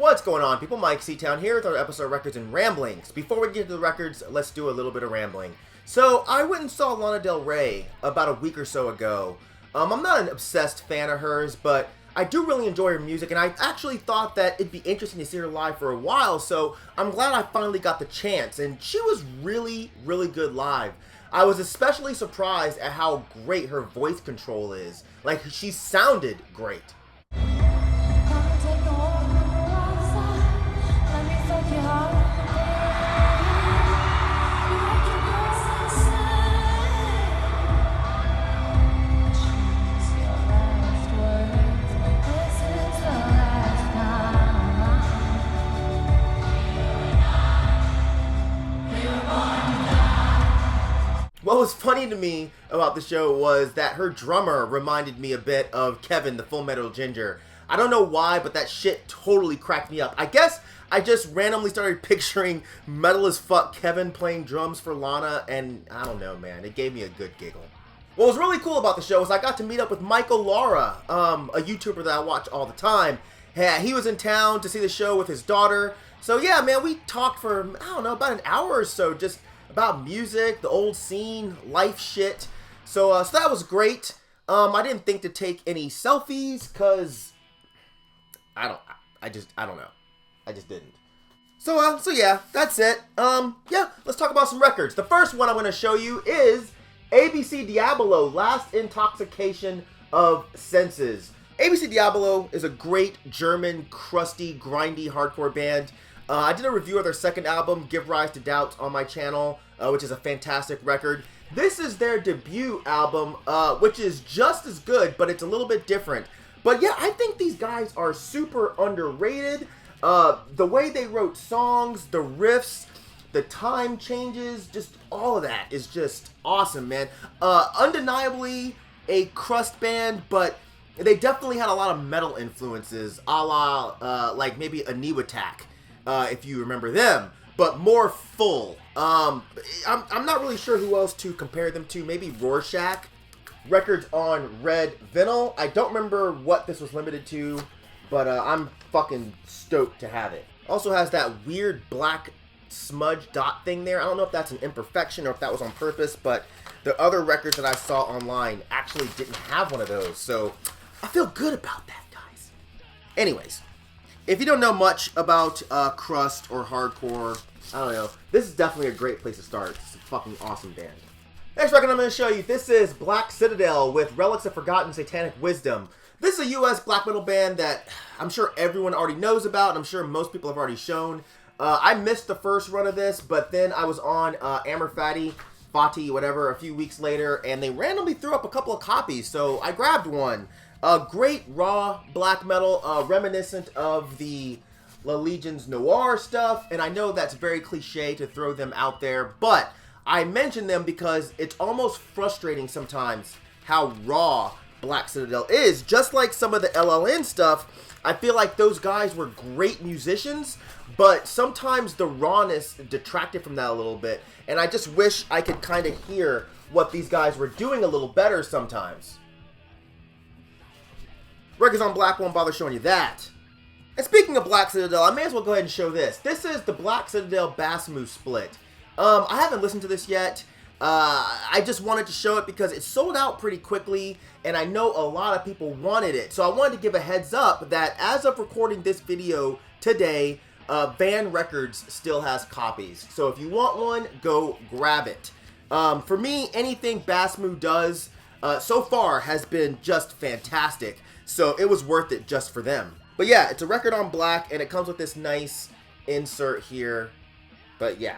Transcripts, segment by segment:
What's going on, people? Myke C-Town here with our episode of Records and Ramblings. Before we get to the records, let's do a little bit of rambling. So, I went and saw Lana Del Rey about a week or so ago. I'm not an obsessed fan of hers, but I do really enjoy her music, and I actually thought that it'd be interesting to see her live for a while, so I'm glad I finally got the chance, and she was really, really good live. I was especially surprised at how great her voice control is. Like, she sounded great. What was funny to me about the show was that her drummer reminded me a bit of Kevin, the Full Metal Ginger. I don't know why, but that shit totally cracked me up. I guess I just randomly started picturing metal as fuck Kevin playing drums for Lana, and I don't know, man. It gave me a good giggle. What was really cool about the show was I got to meet up with Myke, a YouTuber that I watch all the time. Yeah, he was in town to see the show with his daughter. So yeah, man, we talked for, I don't know, about an hour or so, just about music, the old scene, life shit. So that was great. I didn't think to take any selfies, cause I don't know. I just didn't. So yeah, that's it. Yeah, let's talk about some records. The first one I'm going to show you is ABC Diabolo, Last Intoxication of Senses. ABC Diabolo is a great German, crusty, grindy hardcore band. I did a review of their second album, Give Rise to Doubts, on my channel, which is a fantastic record. This is their debut album, which is just as good, but it's a little bit different. But yeah, I think these guys are super underrated. The way they wrote songs, the riffs, the time changes, just all of that is just awesome, man. Undeniably a crust band, but they definitely had a lot of metal influences, a la like maybe a Knee Attack, if you remember them, but more full. I'm not really sure who else to compare them to. Maybe Rorschach. Records on Red Vinyl. I don't remember what this was limited to, but I'm fucking stoked to have it. Also has that weird black smudge dot thing there. I don't know if that's an imperfection or if that was on purpose, but the other records that I saw online actually didn't have one of those, so I feel good about that, guys. Anyways, if you don't know much about crust or hardcore, I don't know, this is definitely a great place to start. It's a fucking awesome band. Next record I'm going to show you, this is Black Citadel with Relics of Forgotten Satanic Wisdom. This is a US black metal band that I'm sure everyone already knows about, and I'm sure most people have already shown. I missed the first run of this, but then I was on Amor Fati, whatever, a few weeks later, and they randomly threw up a couple of copies, so I grabbed one. Great raw black metal, reminiscent of the La Legion's Noir stuff, and I know that's very cliche to throw them out there, but I mention them because it's almost frustrating sometimes how raw Black Citadel is. Just like some of the LLN stuff, I feel like those guys were great musicians, but sometimes the rawness detracted from that a little bit, and I just wish I could kind of hear what these guys were doing a little better sometimes. Records on Black won't bother showing you that. And speaking of Black Citadel, I may as well go ahead and show this. This is the Black Citadel Basmu split. I haven't listened to this yet. I just wanted to show it because it sold out pretty quickly, and I know a lot of people wanted it. So I wanted to give a heads up that as of recording this video today, Van Records still has copies. So if you want one, go grab it. For me, anything Basmu does so far has been just fantastic. So it was worth it just for them. But yeah, it's a record on Black, and it comes with this nice insert here. But yeah.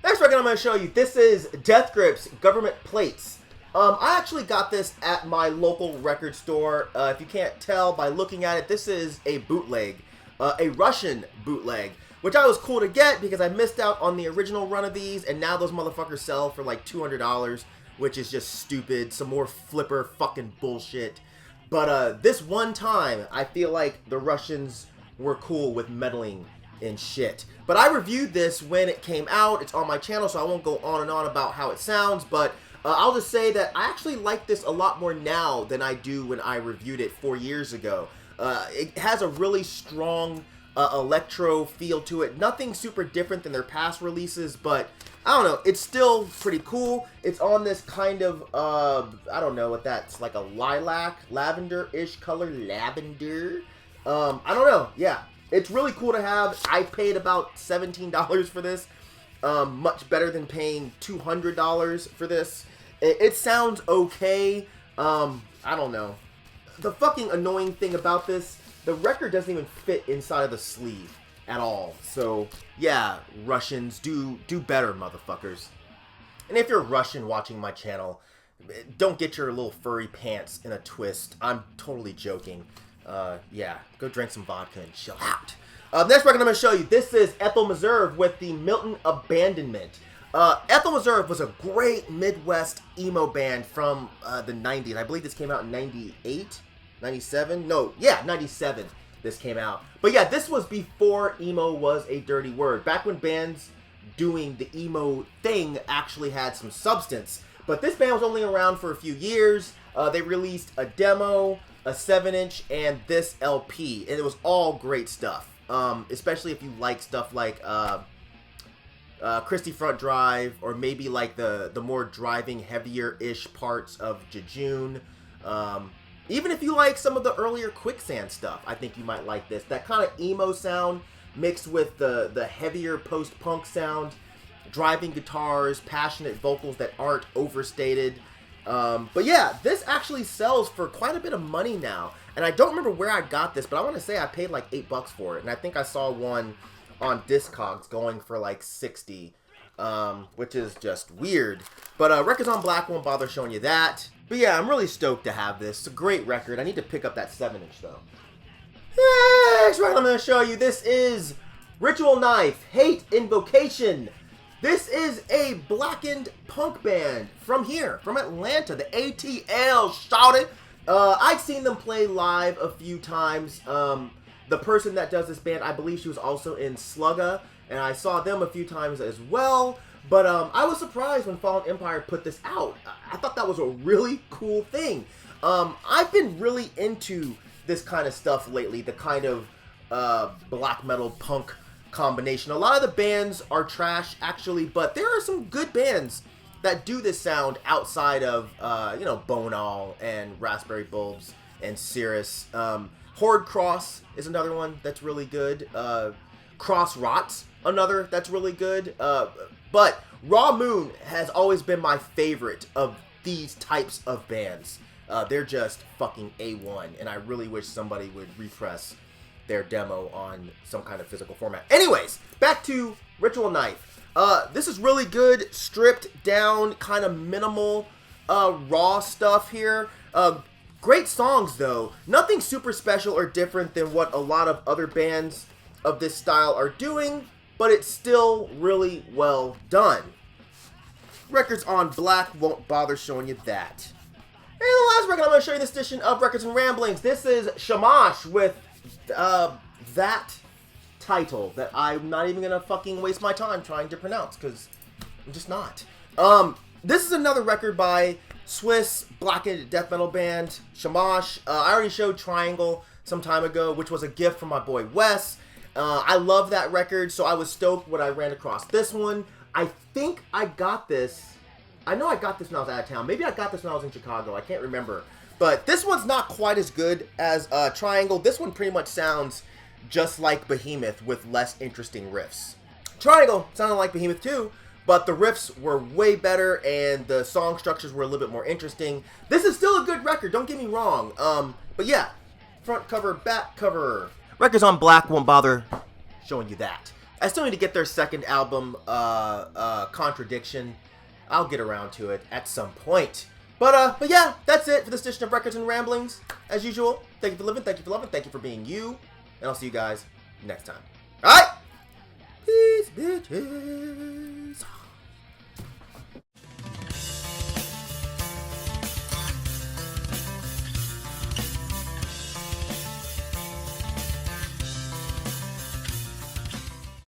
Next record I'm going to show you, this is Death Grip's Government Plates. I actually got this at my local record store. If you can't tell by looking at it, this is a bootleg, a Russian bootleg, which I was cool to get because I missed out on the original run of these, and now those motherfuckers sell for like $200, which is just stupid. Some more flipper fucking bullshit. But this one time, I feel like the Russians were cool with meddling and shit. But I reviewed this when it came out. It's on my channel, so I won't go on and on about how it sounds, but I'll just say that I actually like this a lot more now than I do when I reviewed it 4 years ago. It has a really strong electro feel to it. Nothing super different than their past releases, but I don't know, it's still pretty cool. It's on this kind of, I don't know what that's, like a lilac, lavender-ish color, lavender. I don't know, yeah. It's really cool to have. I paid about $17 for this. Much better than paying $200 for this. It sounds okay. I don't know. The fucking annoying thing about this, the record doesn't even fit inside of the sleeve at all. So, yeah, Russians, do better, motherfuckers. And if you're Russian watching my channel, don't get your little furry pants in a twist. I'm totally joking. Yeah, go drink some vodka and chill out. Next record I'm going to show you, this is Ethel Meserve with the Milton Abandonment. Ethel Meserve was a great Midwest emo band from the 90s. I believe this came out in 98, 97? No, yeah, 97 this came out. But yeah, this was before emo was a dirty word. Back when bands doing the emo thing actually had some substance. But this band was only around for a few years. They released a demo, a 7-inch, and this LP. And it was all great stuff. Especially if you like stuff like Christie Front Drive, or maybe like the more driving, heavier-ish parts of Jejune. Even if you like some of the earlier Quicksand stuff, I think you might like this. That kind of emo sound mixed with the heavier post-punk sound, driving guitars, passionate vocals that aren't overstated. But yeah, this actually sells for quite a bit of money now. And I don't remember where I got this, but I want to say I paid like $8 for it. And I think I saw one on Discogs going for like 60, which is just weird. But Records on Black won't bother showing you that. But yeah, I'm really stoked to have this. It's a great record. I need to pick up that 7-inch though. Next record I'm going to show you, this is Ritual Knife, Hate Invocation. This is a blackened punk band from here, from Atlanta, the ATL, shout it. I've seen them play live a few times. The person that does this band, I believe she was also in Slugga, and I saw them a few times as well. But I was surprised when Fallen Empire put this out. I thought that was a really cool thing. I've been really into this kind of stuff lately, the kind of black metal punk combination. A lot of the bands are trash, actually, but there are some good bands that do this sound outside of, you know, Bonal and Raspberry Bulbs and Cirrus. Horde Cross is another one that's really good. Cross Rots, another that's really good. But Raw Moon has always been my favorite of these types of bands. They're just fucking A1, and I really wish somebody would repress their demo on some kind of physical format. Anyways, back to Ritual Knife. This is really good, stripped down, kind of minimal, raw stuff here. Great songs, though. Nothing super special or different than what a lot of other bands of this style are doing, but it's still really well done. Records on Black won't bother showing you that. And the last record I'm going to show you this edition of Records and Ramblings. This is Schammasch with that title that I'm not even going to fucking waste my time trying to pronounce, because I'm just not. This is another record by Swiss blackened death metal band Schammasch. I already showed Triangle some time ago, which was a gift from my boy Wes. I love that record, so I was stoked when I ran across this one. I think I got this. I know I got this when I was out of town. Maybe I got this when I was in Chicago. I can't remember. But this one's not quite as good as Triangle. This one pretty much sounds just like Behemoth with less interesting riffs. Triangle sounded like Behemoth too, but the riffs were way better and the song structures were a little bit more interesting. This is still a good record, don't get me wrong. But yeah, front cover, back cover. Records on Black won't bother showing you that. I still need to get their second album, Contradiction. I'll get around to it at some point. But yeah, that's it for this edition of Records and Ramblings. As usual, thank you for living, thank you for loving, thank you for being you, and I'll see you guys next time. Alright? Peace, bitches.